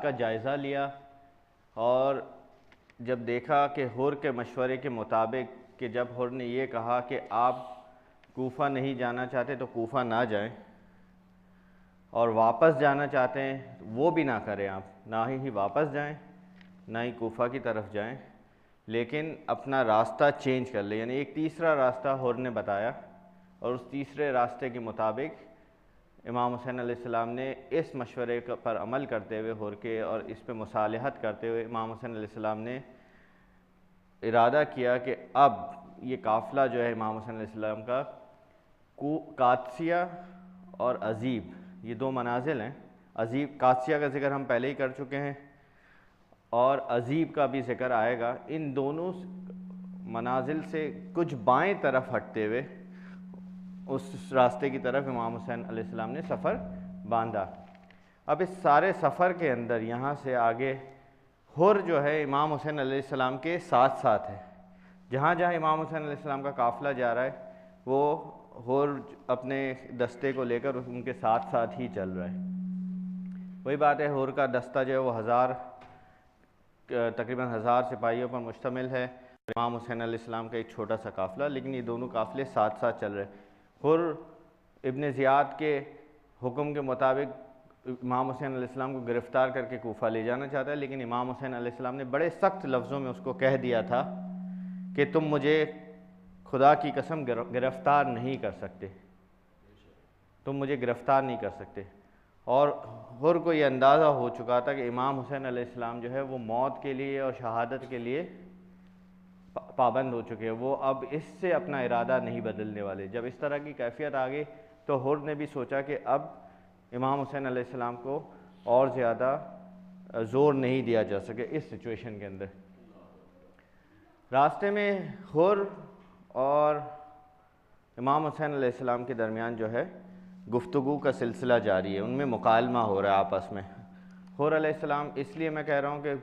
کا جائزہ لیا اور جب دیکھا کہ حر کے مشورے کے مطابق کہ جب حر نے یہ کہا کہ آپ کوفہ نہیں جانا چاہتے تو کوفہ نہ جائیں، اور واپس جانا چاہتے ہیں وہ بھی نہ کریں، آپ نہ ہی واپس جائیں نہ ہی کوفہ کی طرف جائیں، لیکن اپنا راستہ چینج کر لیں، یعنی ایک تیسرا راستہ حر نے بتایا، اور اس تیسرے راستے کے مطابق امام حسین علیہ السلام نے اس مشورے پر عمل کرتے ہوئے حر کے اور اس پہ مصالحت کرتے ہوئے امام حسین علیہ السلام نے ارادہ کیا کہ اب یہ قافلہ جو ہے امام حسین علیہ السلام کا قادسیہ اور عزیب، یہ دو منازل ہیں، عزیب قادسیہ کا ذکر ہم پہلے ہی کر چکے ہیں اور عزیب کا بھی ذکر آئے گا، ان دونوں منازل سے کچھ بائیں طرف ہٹتے ہوئے اس راستے کی طرف امام حسین علیہ السلام نے سفر باندھا۔ اب اس سارے سفر کے اندر یہاں سے آگے حر جو ہے امام حسین علیہ السلام کے ساتھ ساتھ ہے، جہاں جہاں امام حسین علیہ السلام کا قافلہ جا رہا ہے وہ حر اپنے دستے کو لے کر ان کے ساتھ ساتھ ہی چل رہا ہے۔ وہی بات ہے، حر کا دستہ جو ہے وہ تقریباً 1000 سپاہیوں پر مشتمل ہے، امام حسین علیہ السلام کا ایک چھوٹا سا قافلہ، لیکن یہ دونوں قافلے ساتھ ساتھ چل رہے ہیں۔ حر ابن زیاد کے حکم کے مطابق امام حسین علیہ السلام کو گرفتار کر کے کوفہ لے جانا چاہتا ہے، لیکن امام حسین علیہ السلام نے بڑے سخت لفظوں میں اس کو کہہ دیا تھا کہ تم مجھے خدا کی قسم گرفتار نہیں کر سکتے، تم مجھے گرفتار نہیں کر سکتے۔ اور حر کو یہ اندازہ ہو چکا تھا کہ امام حسین علیہ السلام جو ہے وہ موت کے لیے اور شہادت کے لیے پابند ہو چکے ہیں، وہ اب اس سے اپنا ارادہ نہیں بدلنے والے۔ جب اس طرح کی کیفیت آ گئی تو حر نے بھی سوچا کہ اب امام حسین علیہ السلام کو اور زیادہ زور نہیں دیا جا سکے اس سچویشن کے اندر۔ راستے میں حر اور امام حسین علیہ السلام کے درمیان جو ہے گفتگو کا سلسلہ جاری ہے، ان میں مکالمہ ہو رہا ہے آپس میں۔ حر علیہ السلام، اس لیے میں کہہ رہا ہوں کہ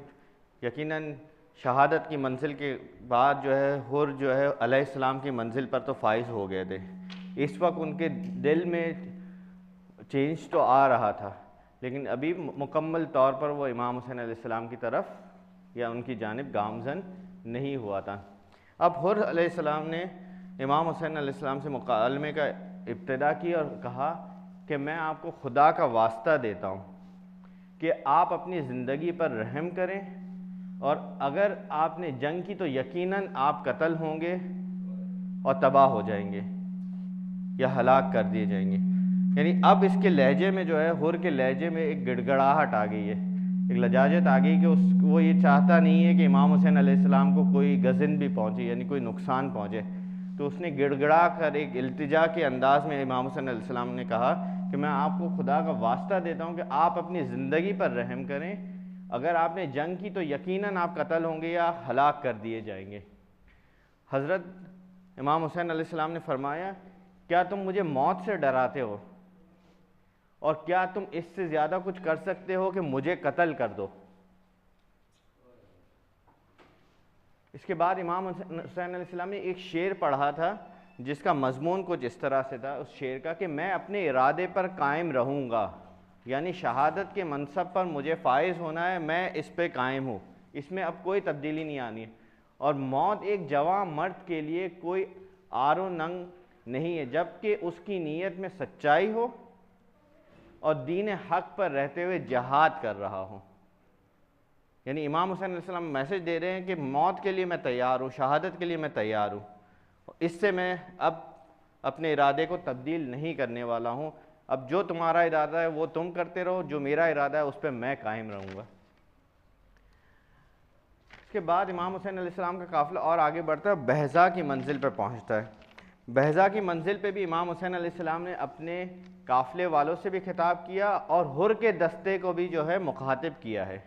یقیناً شہادت کی منزل کے بعد جو ہے حر جو ہے علیہ السلام کی منزل پر تو فائز ہو گئے تھے، اس وقت ان کے دل میں چینج تو آ رہا تھا، لیکن ابھی مکمل طور پر وہ امام حسین علیہ السلام کی طرف یا ان کی جانب گامزن نہیں ہوا تھا۔ اب حر علیہ السلام نے امام حسین علیہ السلام سے مکالمے کا ابتدا کی اور کہا کہ میں آپ کو خدا کا واسطہ دیتا ہوں کہ آپ اپنی زندگی پر رحم کریں، اور اگر آپ نے جنگ کی تو یقیناً آپ قتل ہوں گے اور تباہ ہو جائیں گے یا ہلاک کر دیے جائیں گے۔ یعنی اب اس کے لہجے میں جو ہے، حر کے لہجے میں ایک گڑ گڑاہٹ آ گئی ہے، ایک لجاجت آ گئی کہ وہ یہ چاہتا نہیں ہے کہ امام حسین علیہ السلام کو کوئی غزن بھی پہنچے، یعنی کوئی نقصان پہنچے، تو اس نے گڑ گڑا کر ایک التجا کے انداز میں امام حسین علیہ السلام نے کہا کہ میں آپ کو خدا کا واسطہ دیتا ہوں کہ آپ اپنی زندگی پر رحم کریں، اگر آپ نے جنگ کی تو یقیناً آپ قتل ہوں گے یا ہلاک کر دیے جائیں گے۔ حضرت امام حسین علیہ السلام نے فرمایا، کیا تم مجھے موت سے ڈراتے ہو، اور کیا تم اس سے زیادہ کچھ کر سکتے ہو کہ مجھے قتل کر دو؟ اس کے بعد امام حسین علیہ السلام نے ایک شعر پڑھا تھا جس کا مضمون کچھ اس طرح سے تھا، اس شعر کا، کہ میں اپنے ارادے پر قائم رہوں گا، یعنی شہادت کے منصب پر مجھے فائز ہونا ہے، میں اس پہ قائم ہوں، اس میں اب کوئی تبدیلی نہیں آنی ہے، اور موت ایک جوان مرد کے لیے کوئی آر و ننگ نہیں ہے جبکہ اس کی نیت میں سچائی ہو اور دین حق پر رہتے ہوئے جہاد کر رہا ہوں۔ یعنی امام حسین علیہ السلام میسج دے رہے ہیں کہ موت کے لیے میں تیار ہوں، شہادت کے لیے میں تیار ہوں، اس سے میں اب اپنے ارادے کو تبدیل نہیں کرنے والا ہوں، اب جو تمہارا ارادہ ہے وہ تم کرتے رہو، جو میرا ارادہ ہے اس پہ میں قائم رہوں گا۔ اس کے بعد امام حسین علیہ السلام کا قافلہ اور آگے بڑھتا ہے، بہزا کی منزل پہ پہنچتا ہے۔ بہزا کی منزل پہ بھی امام حسین علیہ السلام نے اپنے قافلے والوں سے بھی خطاب کیا اور حر کے دستے کو بھی جو ہے مخاطب کیا ہے۔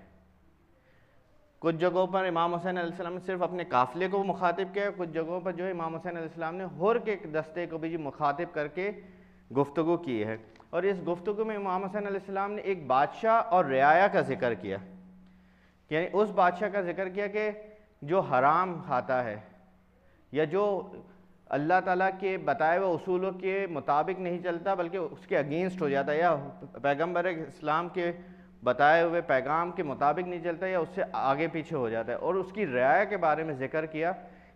کچھ جگہوں پر امام حسین علیہ السلام نے صرف اپنے قافلے کو مخاطب کیا، کچھ جگہوں پر جو ہے امام حسین علیہ السلام نے حر کے دستے کو بھی مخاطب کر کے گفتگو کی ہے، اور اس گفتگو میں امام حسین علیہ السلام نے ایک بادشاہ اور رعایا کا ذکر کیا، یعنی اس بادشاہ کا ذکر کیا کہ جو حرام کھاتا ہے یا جو اللہ تعالیٰ کے بتائے ہوئے اصولوں کے مطابق نہیں چلتا بلکہ اس کے اگینسٹ ہو جاتا ہے، یا پیغمبر اسلام کے بتائے ہوئے پیغام کے مطابق نہیں چلتا یا اس سے آگے پیچھے ہو جاتا ہے. اور اس کی رعایا کے بارے میں ذکر کیا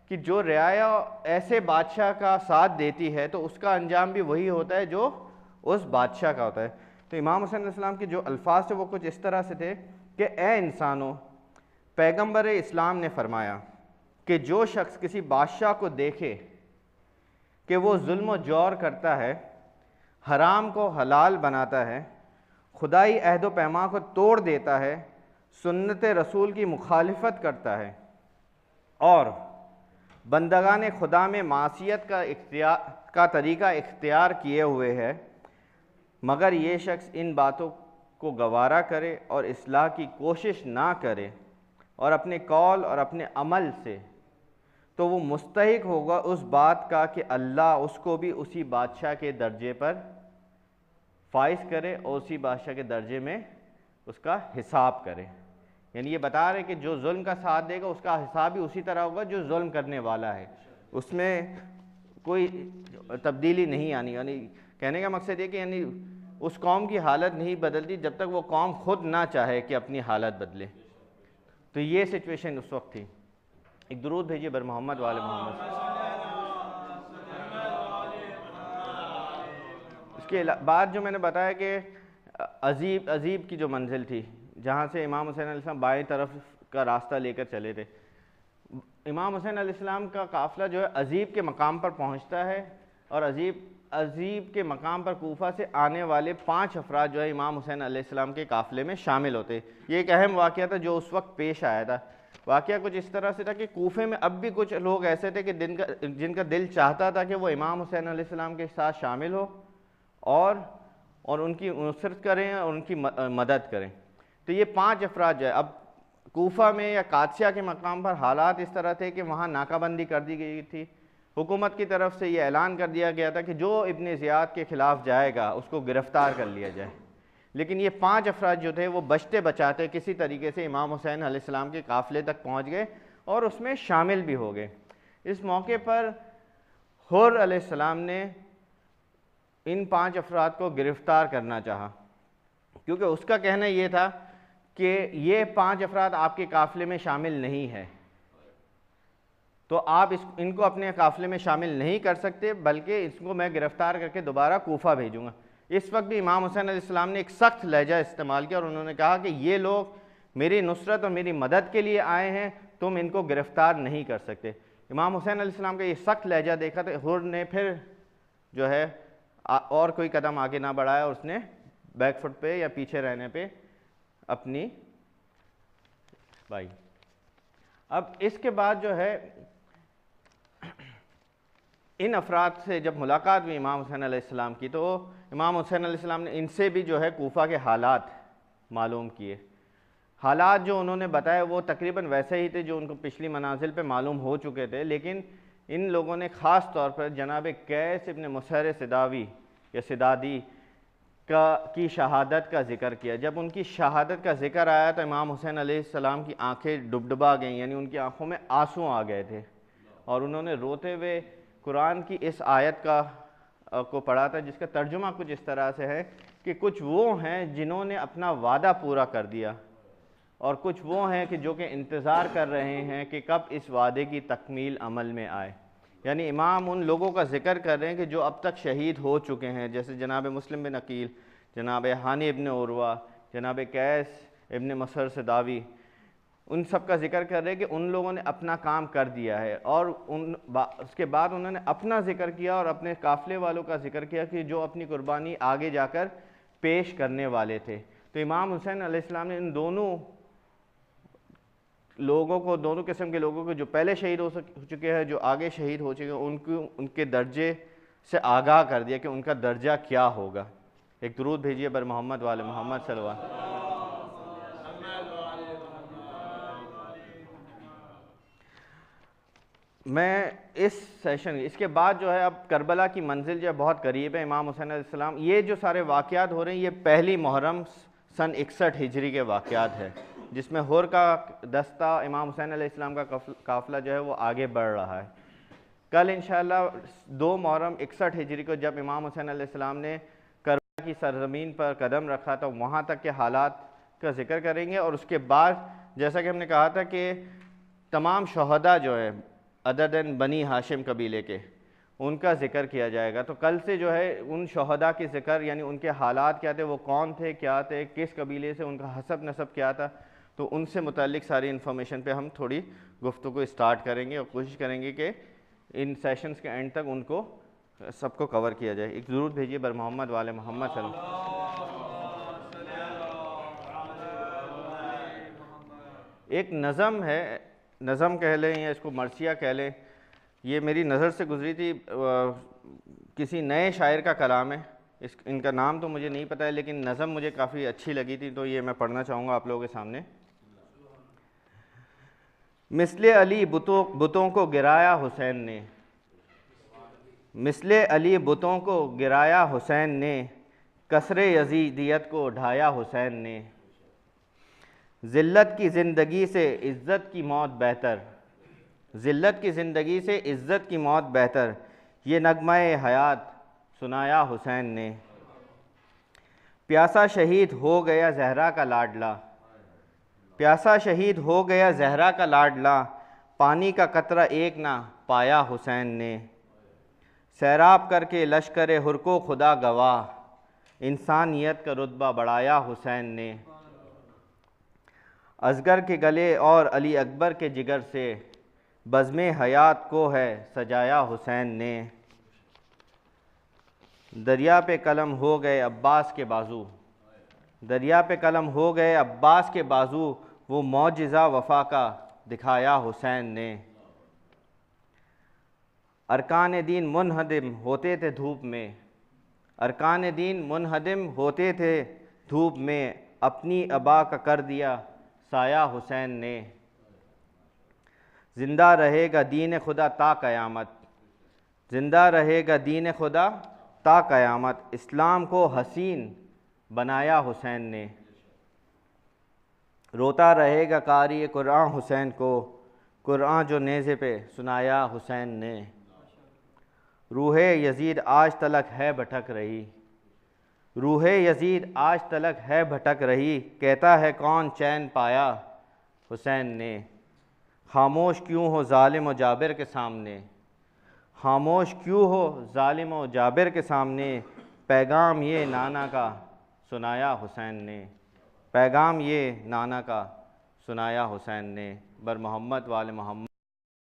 کہ جو رعایا ایسے بادشاہ کا ساتھ دیتی ہے تو اس کا انجام بھی وہی ہوتا ہے جو اس بادشاہ کا ہوتا ہے. تو امام حسین علیہ السلام کے جو الفاظ تھے وہ کچھ اس طرح سے تھے کہ اے انسانوں، پیغمبر اسلام نے فرمایا کہ جو شخص کسی بادشاہ کو دیکھے کہ وہ ظلم و جور کرتا ہے، حرام کو حلال بناتا ہے، خدائی عہد و پیمان کو توڑ دیتا ہے، سنت رسول کی مخالفت کرتا ہے اور بندگان خدا میں معصیت کا طریقہ اختیار کیے ہوئے ہے، مگر یہ شخص ان باتوں کو گوارا کرے اور اصلاح کی کوشش نہ کرے اور اپنے قول اور اپنے عمل سے، تو وہ مستحق ہوگا اس بات کا کہ اللہ اس کو بھی اسی بادشاہ کے درجے پر فائز کرے اور اسی بادشاہ کے درجے میں اس کا حساب کرے. یعنی یہ بتا رہے کہ جو ظلم کا ساتھ دے گا اس کا حساب بھی اسی طرح ہوگا جو ظلم کرنے والا ہے، اس میں کوئی تبدیلی نہیں آنی. یعنی کہنے کا مقصد یہ کہ یعنی اس قوم کی حالت نہیں بدلتی جب تک وہ قوم خود نہ چاہے کہ اپنی حالت بدلے. تو یہ سچویشن اس وقت تھی. ایک درود بھیجیے بر محمد والے محمد. اس کے بعد جو میں نے بتایا کہ عزیب کی جو منزل تھی جہاں سے امام حسین علیہ السلام بائیں طرف کا راستہ لے کر چلے تھے، امام حسین علیہ السلام کا قافلہ جو ہے عزیب کے مقام پر پہنچتا ہے اور عزیب کے مقام پر کوفہ سے آنے والے 5 افراد جو ہے امام حسین علیہ السلام کے قافلے میں شامل ہوتے. یہ ایک اہم واقعہ تھا جو اس وقت پیش آیا تھا. واقعہ کچھ اس طرح سے تھا کہ کوفے میں اب بھی کچھ لوگ ایسے تھے کہ جن کا دل چاہتا تھا کہ وہ امام حسین علیہ السلام کے ساتھ شامل ہو اور ان کی نصرت کریں اور ان کی مدد کریں. تو یہ 5 افراد جو ہے، اب کوفہ میں یا قادسیہ کے مقام پر حالات اس طرح تھے کہ وہاں ناکہ بندی کر دی گئی تھی. حکومت کی طرف سے یہ اعلان کر دیا گیا تھا کہ جو ابن زیاد کے خلاف جائے گا اس کو گرفتار کر لیا جائے. لیکن یہ 5 افراد جو تھے وہ بچتے بچاتے کسی طریقے سے امام حسین علیہ السلام کے قافلے تک پہنچ گئے اور اس میں شامل بھی ہو گئے. اس موقع پر حر علیہ السلام نے ان 5 افراد کو گرفتار کرنا چاہا، کیونکہ اس کا کہنا یہ تھا کہ یہ 5 افراد آپ کے قافلے میں شامل نہیں ہے، تو آپ ان کو اپنے قافلے میں شامل نہیں کر سکتے، بلکہ اس کو میں گرفتار کر کے دوبارہ کوفہ بھیجوں گا. اس وقت بھی امام حسین علیہ السلام نے ایک سخت لہجہ استعمال کیا اور انہوں نے کہا کہ یہ لوگ میری نصرت اور میری مدد کے لیے آئے ہیں، تم ان کو گرفتار نہیں کر سکتے. امام حسین علیہ السلام کا یہ سخت لہجہ دیکھا تو حر نے پھر جو ہے اور کوئی قدم آگے نہ بڑھایا اور اس نے بیک فٹ پہ یا پیچھے رہنے پہ اپنی بھائی. اب اس کے بعد جو ہے ان افراد سے جب ملاقات ہوئی امام حسین علیہ السلام کی تو امام حسین علیہ السلام نے ان سے بھی جو ہے کوفہ کے حالات معلوم کیے. حالات جو انہوں نے بتائے وہ تقریباً ویسے ہی تھے جو ان کو پچھلی منازل پہ معلوم ہو چکے تھے، لیکن ان لوگوں نے خاص طور پر جناب قیس ابن مسہر سداوی یا سدادی کی شہادت کا ذکر کیا. جب ان کی شہادت کا ذکر آیا تو امام حسین علیہ السلام کی آنکھیں ڈبڈبا گئیں، یعنی ان کی آنکھوں میں آنسو آ گئے تھے اور انہوں نے روتے ہوئے قرآن کی اس آیت کو پڑھا تھا جس کا ترجمہ کچھ اس طرح سے ہے کہ کچھ وہ ہیں جنہوں نے اپنا وعدہ پورا کر دیا اور کچھ وہ ہیں کہ جو کہ انتظار کر رہے ہیں کہ کب اس وعدے کی تکمیل عمل میں آئے. یعنی امام ان لوگوں کا ذکر کر رہے ہیں کہ جو اب تک شہید ہو چکے ہیں، جیسے جناب مسلم بن عقیل، جناب ہانی ابن عروہ، جناب قیس ابن مسہر سداوی، ان سب کا ذکر کر رہے ہیں کہ ان لوگوں نے اپنا کام کر دیا ہے. اور اس کے بعد انہوں نے اپنا ذکر کیا اور اپنے قافلے والوں کا ذکر کیا کہ جو اپنی قربانی آگے جا کر پیش کرنے والے تھے. تو امام حسین علیہ السلام نے ان دونوں لوگوں کو، دونوں قسم کے لوگوں کو جو پہلے شہید ہو چکے ہیں، جو آگے شہید ہو چکے ہیں، ان کے درجے سے آگاہ کر دیا کہ ان کا درجہ کیا ہوگا. ایک درود بھیجیے بر محمد والے محمد صلی اللہ علیہ وسلم. میں اس کے بعد جو ہے اب کربلا کی منزل جو ہے بہت قریب ہے امام حسین علیہ السلام. یہ جو سارے واقعات ہو رہے ہیں یہ پہلی محرم سن 61 ہجری کے واقعات ہے، جس میں حر کا دستہ امام حسین علیہ السلام کا قافلہ جو ہے وہ آگے بڑھ رہا ہے. کل انشاءاللہ 2 محرم 61 ہجری کو جب امام حسین علیہ السلام نے کربلا کی سرزمین پر قدم رکھا تو وہاں تک کے حالات کا ذکر کریں گے، اور اس کے بعد جیسا کہ ہم نے کہا تھا کہ تمام شہداء جو ہے عدداً بنی ہاشم قبیلے کے، ان کا ذکر کیا جائے گا۔ تو کل سے جو ہے ان شہداء کے ذکر، یعنی ان کے حالات کیا تھے، وہ کون تھے، کیا تھے، کس قبیلے سے، ان کا حسب نسب کیا تھا، تو ان سے متعلق ساری انفارمیشن پہ ہم تھوڑی گفتگو اسٹارٹ کریں گے، اور کوشش کریں گے کہ ان سیشنز کے اینڈ تک ان کو سب کو کور کیا جائے۔ ایک درود بھیجیے بر محمد والے محمد صلی اللہ علیہ وسلم۔ ایک نظم ہے، نظم کہہ لیں یا اس کو مرثیہ کہہ لیں، یہ میری نظر سے گزری تھی، کسی نئے شاعر کا کلام ہے، ان کا نام تو مجھے نہیں پتہ ہے، لیکن نظم مجھے کافی اچھی لگی تھی، تو یہ میں پڑھنا چاہوں گا آپ لوگوں کے سامنے۔ مثل علی بتوں کو گرایا حسین نے، مثل علی بتوں کو گرایا حسین نے، کسر یزیدیت کو ڈھایا حسین نے۔ ذلت کی زندگی سے عزت کی موت بہتر، ذلت کی زندگی سے عزت کی موت بہتر، یہ نغمہ حیات سنایا حسین نے۔ پیاسا شہید ہو گیا زہرا کا لاڈلا، پیاسا شہید ہو گیا زہرا کا لاڈلا، پانی کا قطرہ ایک نہ پایا حسین نے۔ سیراب کر کے لشکر حر کو خدا گواہ، انسانیت کا رتبہ بڑھایا حسین نے۔ اصغر کے گلے اور علی اکبر کے جگر سے، بزم حیات کو ہے سجایا حسین نے۔ دریا پہ قلم ہو گئے عباس کے بازو، دریا پہ قلم ہو گئے عباس کے بازو، وہ معجزہ وفا کا دکھایا حسین نے۔ ارکان دین منہدم ہوتے تھے دھوپ میں، ارکان دین منہدم ہوتے تھے دھوپ میں، اپنی ابا کا کر دیا سایہ حسین نے۔ زندہ رہے گا دین خدا تا قیامت، زندہ رہے گا دین خدا تا قیامت، اسلام کو حسین بنایا حسین نے۔ روتا رہے گا قاری قرآن حسین کو، قرآن جو نیزے پہ سنایا حسین نے۔ روح یزید آج تلک ہے بھٹک رہی، روح یزید آج تلک ہے بھٹک رہی، کہتا ہے کون چین پایا حسین نے۔ خاموش کیوں ہو ظالم و جابر کے سامنے، خاموش کیوں ہو ظالم و جابر کے سامنے، پیغام یہ نانا کا سنایا حسین نے، پیغام یہ نانا کا سنایا حسین نے۔ بر محمد وال محمد۔